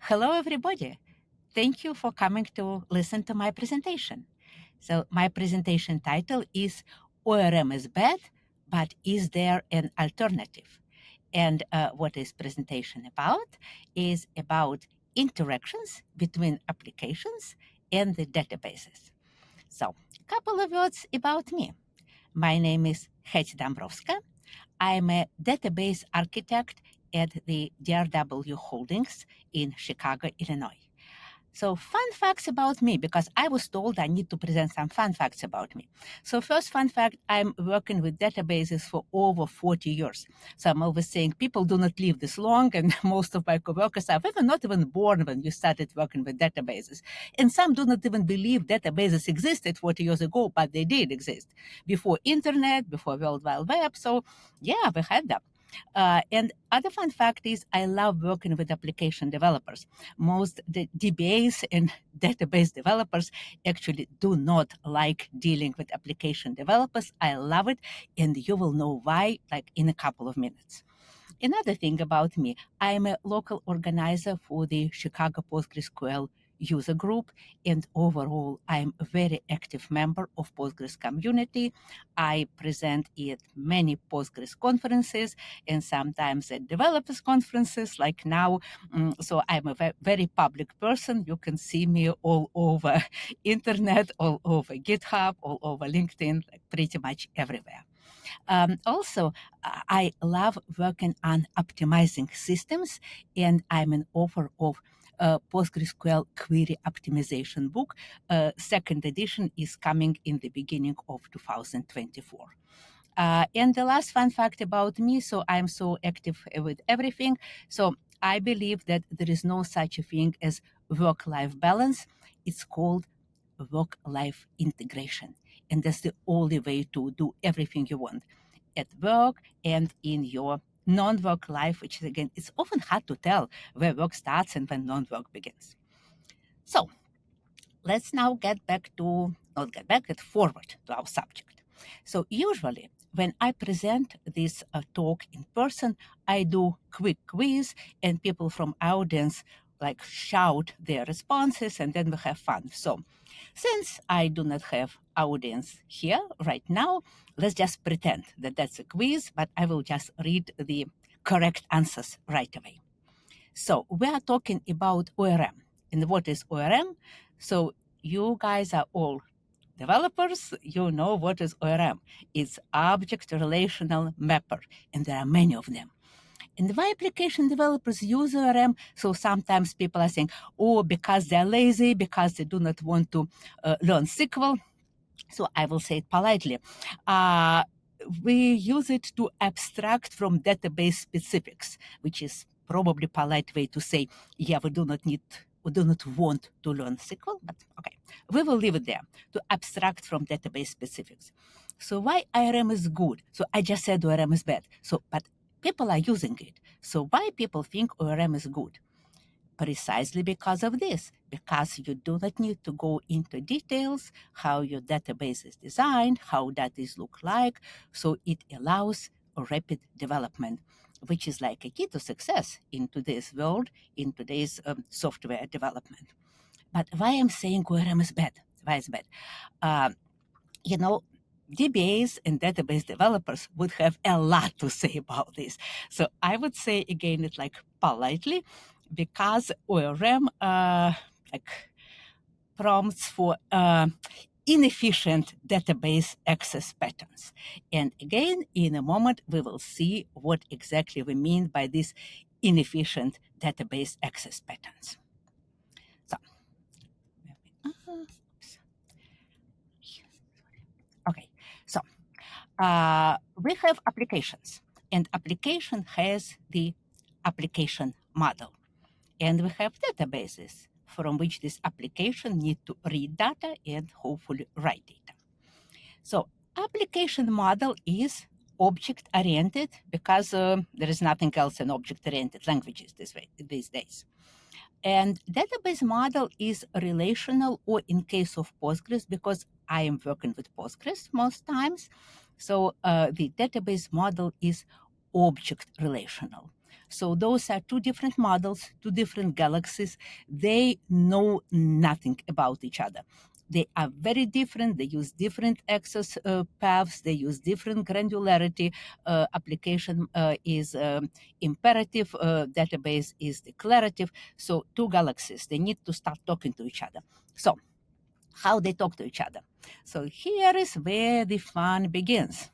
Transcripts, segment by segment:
Hello, everybody. Thank you for coming to listen to my presentation. So my presentation title is ORM is bad, but is there an alternative? And what is presentation about is about interactions between applications and the databases. So a couple of words about me. My name is Henrietta Dombrovskaya. I'm a database architect at the DRW Holdings in Chicago, Illinois. So fun facts about me, because I was told I need to present some fun facts about me. So first fun fact, I'm working with databases for over 40 years. So I'm always saying people do not live this long, and most of my coworkers are not even born when you started working with databases. And some do not even believe databases existed 40 years ago, but they did exist. Before internet, before World Wide Web, so yeah, we had them. And other fun fact is I love working with application developers. Most DBAs and database developers actually do not like dealing with application developers. I love it, and you will know why like in a couple of minutes. Another thing about me, I'm a local organizer for the Chicago PostgreSQL user group, and overall, I'm a very active member of Postgres community. I present at many Postgres conferences and sometimes at developers conferences like now. So I'm a very public person. You can see me all over internet, all over GitHub, all over LinkedIn, like pretty much everywhere. Also, I love working on optimizing systems, and I'm an author of PostgreSQL Query Optimization book. Second edition is coming in the beginning of 2024. And the last fun fact about me, so I'm so active with everything. So I believe that there is no such a thing as work-life balance. It's called work-life integration. And that's the only way to do everything you want at work and in your non-work life, which is, again, it's often hard to tell where work starts and when non-work begins. So let's now get forward to our subject. So usually when I present this talk in person, I do quick quiz and people from audience like shout their responses and then we have fun. So since I do not have audience here right now, let's just pretend that that's a quiz, but I will just read the correct answers right away. So we are talking about ORM. And what is ORM? So you guys are all developers, you know what is ORM. It's Object-Relational Mapper, and there are many of them. And why application developers use ORM? So sometimes people are saying, oh, because they're lazy, because they do not want to learn SQL. So I will say it politely. We use it to abstract from database specifics, which is probably polite way to say, yeah, we do not want to learn SQL, but okay, we will leave it there to abstract from database specifics. So why ORM is good? So I just said ORM is bad. So, but people are using it. So why people think ORM is good? Precisely because of this, because you do not need to go into details, how your database is designed, how that is look like. So it allows a rapid development, which is like a key to success in today's world, in today's software development. But why I'm saying ORM is bad? Why is bad? DBAs and database developers would have a lot to say about this. So I would say again it like politely, because ORM prompts for inefficient database access patterns. And again, in a moment, we will see what exactly we mean by these inefficient database access patterns. So, okay, so we have applications, and application has the application model. And we have databases from which this application need to read data and hopefully write data. So application model is object-oriented because there is nothing else in object-oriented languages these days. And database model is relational, or in case of Postgres, because I am working with Postgres most times, so the database model is object relational. So those are two different models, two different galaxies. They know nothing about each other. They are very different. They use different access paths. They use different granularity. Application is imperative. Database is declarative. So two galaxies, they need to start talking to each other. So how they talk to each other. So here is where the fun begins.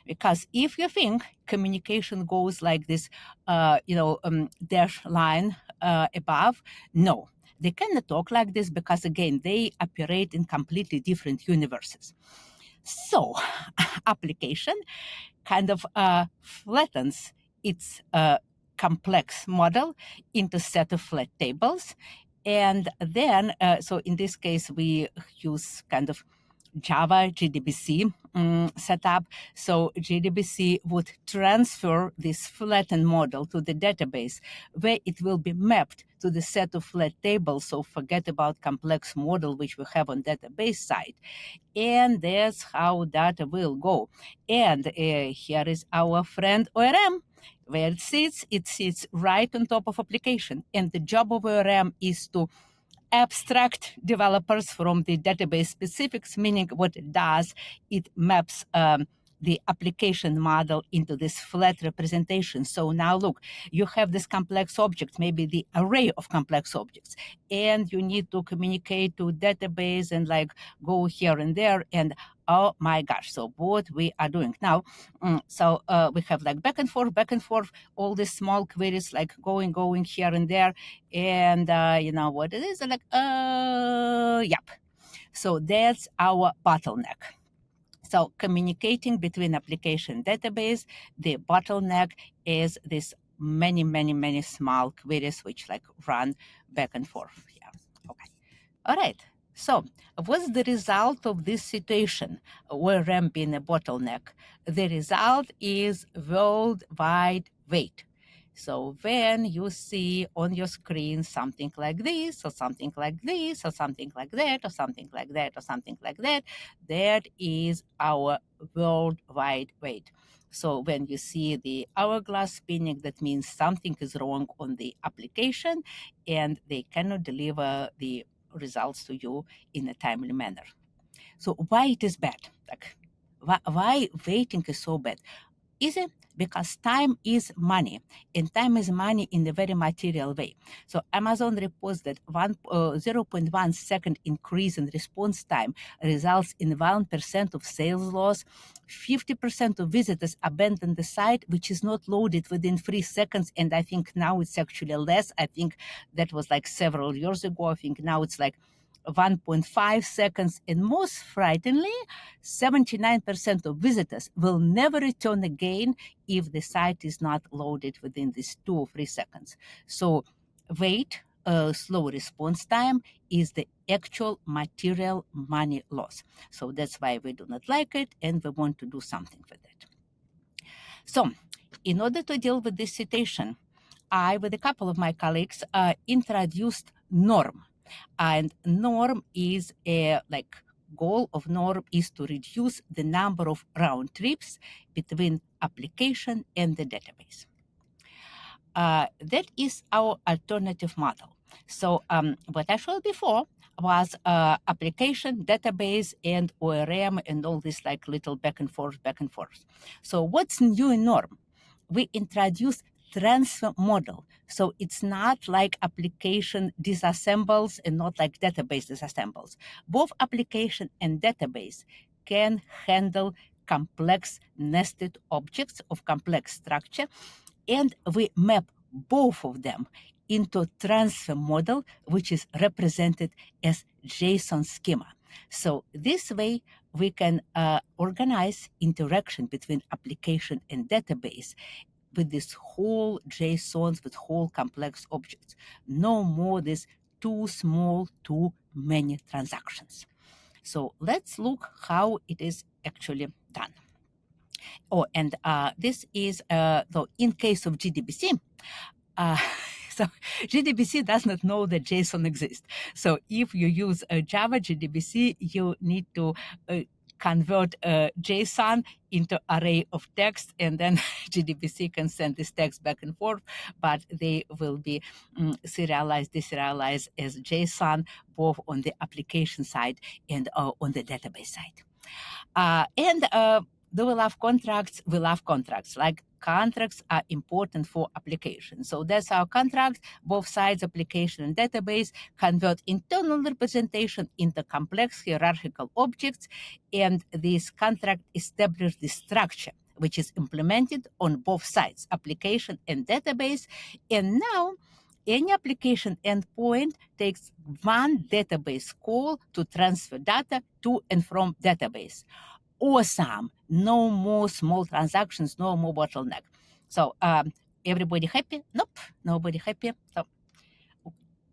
Because if you think communication goes like this, dash line above, no, they cannot talk like this because, again, they operate in completely different universes. So application kind of flattens its complex model into a set of flat tables. And then, so in this case, we use kind of Java JDBC setup. So JDBC would transfer this flattened model to the database, where it will be mapped to the set of flat tables. So forget about complex model, which we have on database side. And that's how data will go. And here is our friend ORM. Where it sits right on top of application. And the job of ORM is to abstract developers from the database specifics, meaning what it does, it maps the application model into this flat representation. So now look, you have this complex object, maybe the array of complex objects, and you need to communicate to database and like go here and there. And oh my gosh, so what we are doing now, we have like back and forth, all these small queries like going here and there. And you know what it is, like, yep. So that's our bottleneck. So communicating between application database, the bottleneck is this many small queries which like run back and forth. Yeah, okay. All right. So what's the result of this situation where RAM being a bottleneck? The result is worldwide wait. So when you see on your screen something like this, or something like this, or something like that, or something like that, or something like that, that is our worldwide wait. So when you see the hourglass spinning, that means something is wrong on the application and they cannot deliver the results to you in a timely manner. So why it is bad? Like, why waiting is so bad? Is it because time is money, and time is money in a very material way. So Amazon reports that 0.1 second increase in response time results in 1% of sales loss. 50% of visitors abandon the site, which is not loaded within 3 seconds. And I think now it's actually less. I think that was like several years ago. I think now it's like 1.5 seconds, and most frighteningly, 79% of visitors will never return again if the site is not loaded within these 2 or 3 seconds. So wait, slow response time is the actual material money loss. So that's why we do not like it, and we want to do something with it. So in order to deal with this situation, I, with a couple of my colleagues, introduced No-ORM. And No-ORM is goal of No-ORM is to reduce the number of round trips between application and the database. That is our alternative model. So what I showed before was application, database, and ORM, and all this like little back and forth. So what's new in No-ORM? We introduced transfer model. So it's not like application disassembles and not like database disassembles. Both application and database can handle complex nested objects of complex structure, and we map both of them into transfer model, which is represented as JSON schema. So this way we can organize interaction between application and database with this whole JSONs, with whole complex objects. No more this too small, too many transactions. So let's look how it is actually done. Oh, and this is, though, in case of JDBC, so JDBC does not know that JSON exists. So if you use a Java JDBC, you need to convert JSON into array of text, and then JDBC can send this text back and forth, but they will be serialized, deserialized as JSON, both on the application side and on the database side. Do we love contracts? We love contracts. Like, contracts are important for applications. So that's our contract. Both sides, application and database, convert internal representation into complex hierarchical objects, and this contract establishes the structure which is implemented on both sides, application and database. And now any application endpoint takes one database call to transfer data to and from database. Awesome. No more small transactions, no more bottleneck. So everybody happy? Nope, nobody happy. So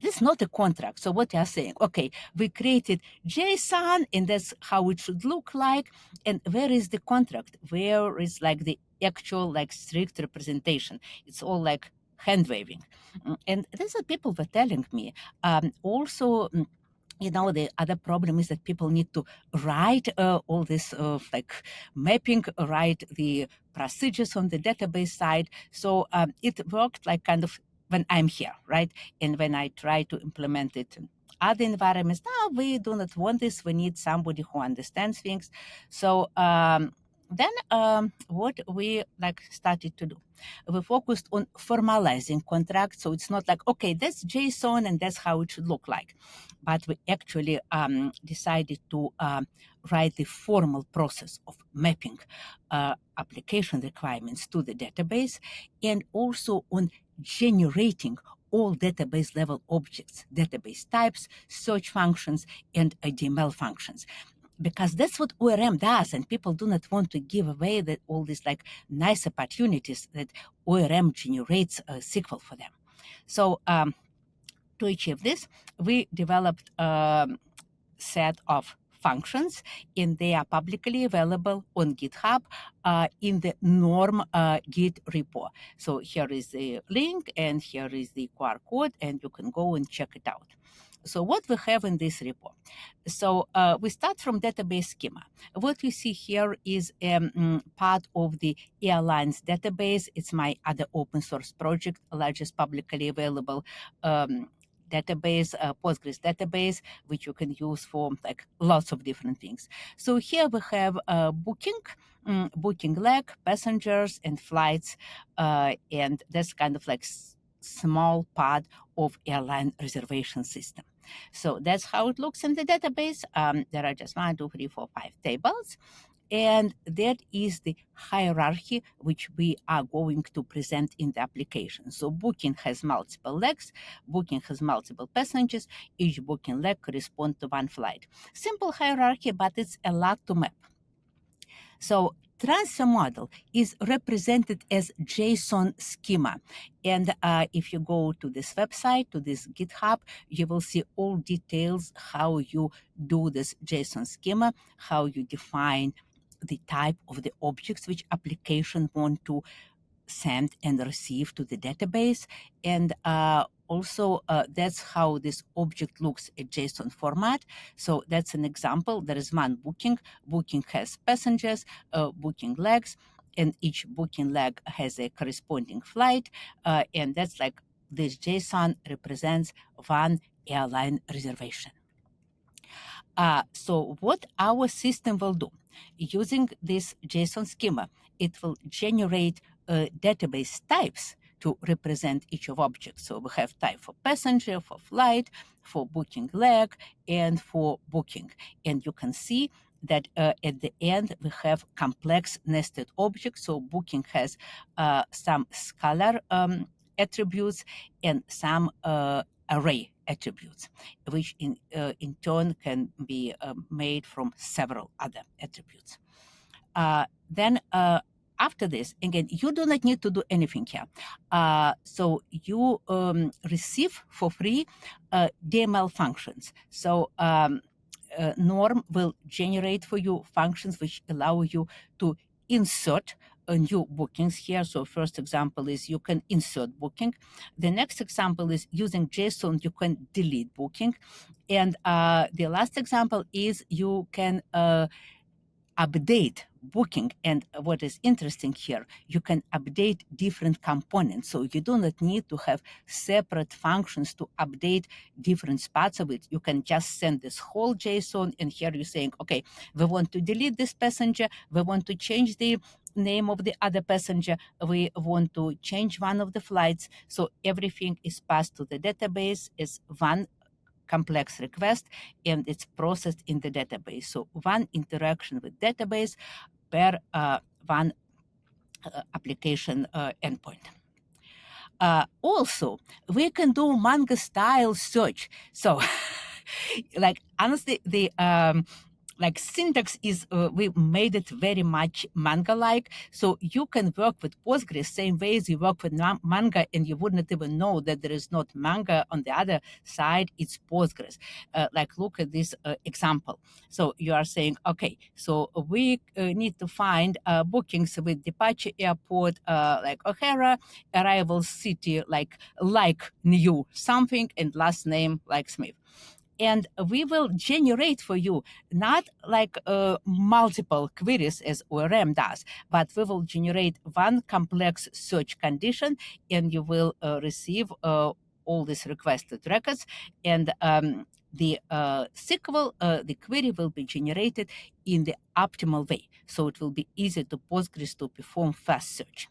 this is not a contract. So what you are saying, okay, we created JSON and that's how it should look like. And where is the contract? Where is like the actual like strict representation? It's all like hand waving. And these are people were telling me. Also, the other problem is that people need to write all this like mapping, write the procedures on the database side. So it worked like kind of when I'm here, right? And when I try to implement it in other environments, no, we do not want this. We need somebody who understands things. So then what we like started to do, we focused on formalizing contracts. So it's not like, okay, that's JSON and that's how it should look like. But we actually decided to write the formal process of mapping application requirements to the database, and also on generating all database level objects, database types, search functions, and DML functions. Because that's what ORM does, and people do not want to give away all these like nice opportunities that ORM generates a SQL for them. So to achieve this, we developed a set of functions, and they are publicly available on GitHub in the No-ORM Git repo. So here is the link, and here is the QR code, and you can go and check it out. So what we have in this repo? So we start from database schema. What we see here is part of the airlines database. It's my other open source project, largest publicly available database, Postgres database, which you can use for like lots of different things. So here we have booking leg, passengers, and flights, and that's kind of like small part of airline reservation system. So that's how it looks in the database. There are just 1, 2, 3, 4, 5 tables. And that is the hierarchy which we are going to present in the application. So booking has multiple legs, booking has multiple passengers, each booking leg corresponds to one flight. Simple hierarchy, but it's a lot to map. So transfer model is represented as JSON schema. And if you go to this website, to this GitHub, you will see all details how you do this JSON schema, how you define the type of the objects which application want to send and receive to the database. And also, that's how this object looks at JSON format. So that's an example. There is one booking. Booking has passengers, booking legs, and each booking leg has a corresponding flight. And that's like this JSON represents one airline reservation. So what our system will do, using this JSON schema, it will generate database types to represent each of objects. So we have type for passenger, for flight, for booking leg, and for booking. And you can see that at the end we have complex nested objects. So booking has some scalar attributes and some array attributes, which in turn can be made from several other attributes. Then after this, again, you do not need to do anything here. So you receive for free DML functions. So No-ORM will generate for you functions which allow you to insert new bookings here. So first example is you can insert booking. The next example is using JSON, you can delete booking. And the last example is you can update booking. And what is interesting here, you can update different components. So you do not need to have separate functions to update different spots of it. You can just send this whole JSON, and here you're saying, okay, we want to delete this passenger, we want to change the name of the other passenger, we want to change one of the flights. So everything is passed to the database as one complex request, and it's processed in the database. So one interaction with database per one application endpoint. Also, we can do manga style search. So like honestly, the like syntax is, we made it very much manga-like. So you can work with Postgres same way as you work with manga, and you wouldn't even know that there is not manga on the other side, it's Postgres. Like look at this example. So you are saying, okay, so we need to find bookings with departure airport, like O'Hara, arrival city, like new something, and last name like Smith. And we will generate for you not like multiple queries as ORM does, but we will generate one complex search condition, and you will receive all these requested records. And the SQL, the query will be generated in the optimal way. So it will be easy to Postgres to perform fast search.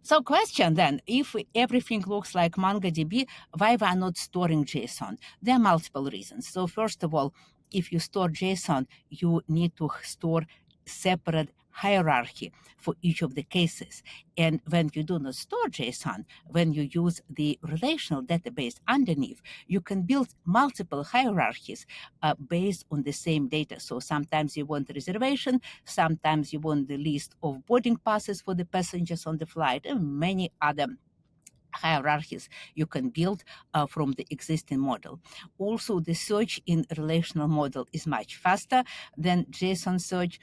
So question then, if everything looks like MongoDB, why we are not storing JSON? There are multiple reasons. So first of all, if you store JSON, you need to store separate hierarchy for each of the cases. And when you do not store JSON, when you use the relational database underneath, you can build multiple hierarchies based on the same data. So sometimes you want reservation, sometimes you want the list of boarding passes for the passengers on the flight, and many other hierarchies you can build from the existing model. Also, the search in relational model is much faster than JSON search.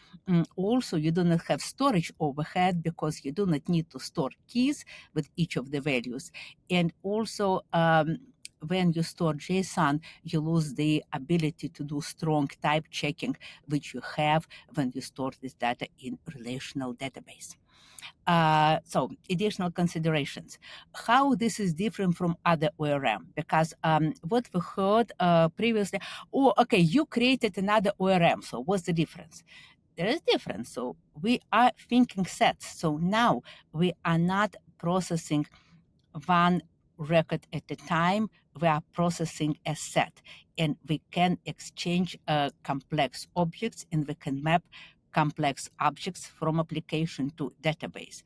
Also, you do not have storage overhead because you do not need to store keys with each of the values. And also, when you store JSON, you lose the ability to do strong type checking, which you have when you store this data in relational database. So additional considerations. How this is different from other ORM? Because what we heard previously, oh, okay, you created another ORM, so what's the difference? There is difference. So we are thinking sets. So now we are not processing one record at a time, we are processing a set, and we can exchange complex objects, and we can map complex objects from application to database.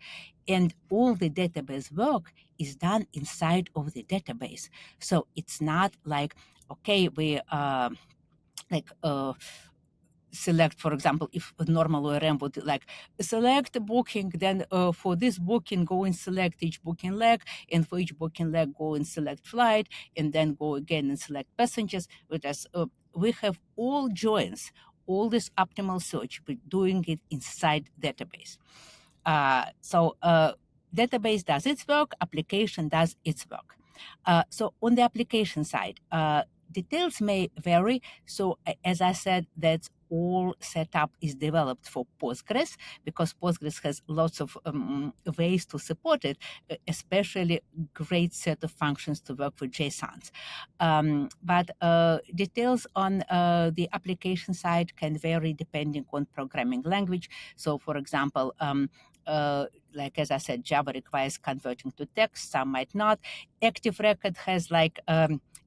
And all the database work is done inside of the database. So it's not like, okay, we select, for example, if a normal ORM would like select a booking, then for this booking, go and select each booking leg, and for each booking leg, go and select flight, and then go again and select passengers. Whereas we have all joins, all this optimal search, we're doing it inside database. So database does its work, application does its work. So on the application side, details may vary. So as I said, that's all setup is developed for Postgres, because Postgres has lots of ways to support it, especially great set of functions to work with JSONs. But details on the application side can vary depending on programming language. So for example, like as I said, Java requires converting to text, some might not. Active Record has like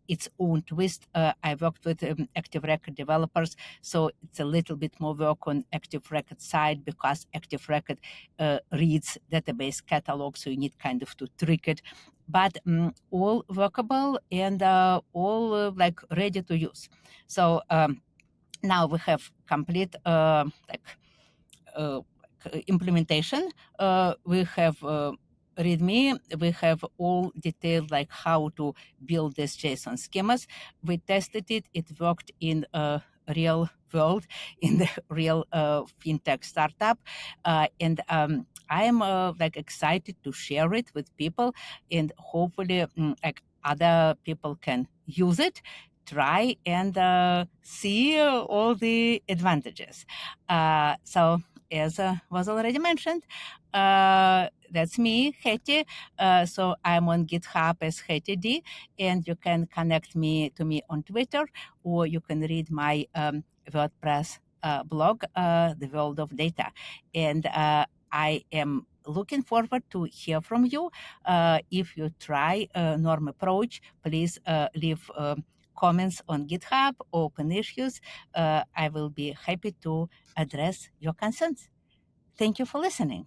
its own twist. I worked with Active Record developers, so it's a little bit more work on Active Record side, because Active Record reads database catalog, so you need kind of to trick it. But all workable and all like ready to use. So now we have complete implementation. We have README, we have all detailed like how to build these JSON schemas. We tested it, it worked in real world, in the real fintech startup. And I'm like excited to share it with people, and hopefully like other people can use it try and see all the advantages. So, as was already mentioned, that's me, Hetty. So I'm on GitHub as Hetty D, and you can connect to me on Twitter, or you can read my WordPress blog, The World of Data. And I am looking forward to hear from you. If you try NORM approach, please leave comments on GitHub, open issues. I will be happy to address your concerns. Thank you for listening.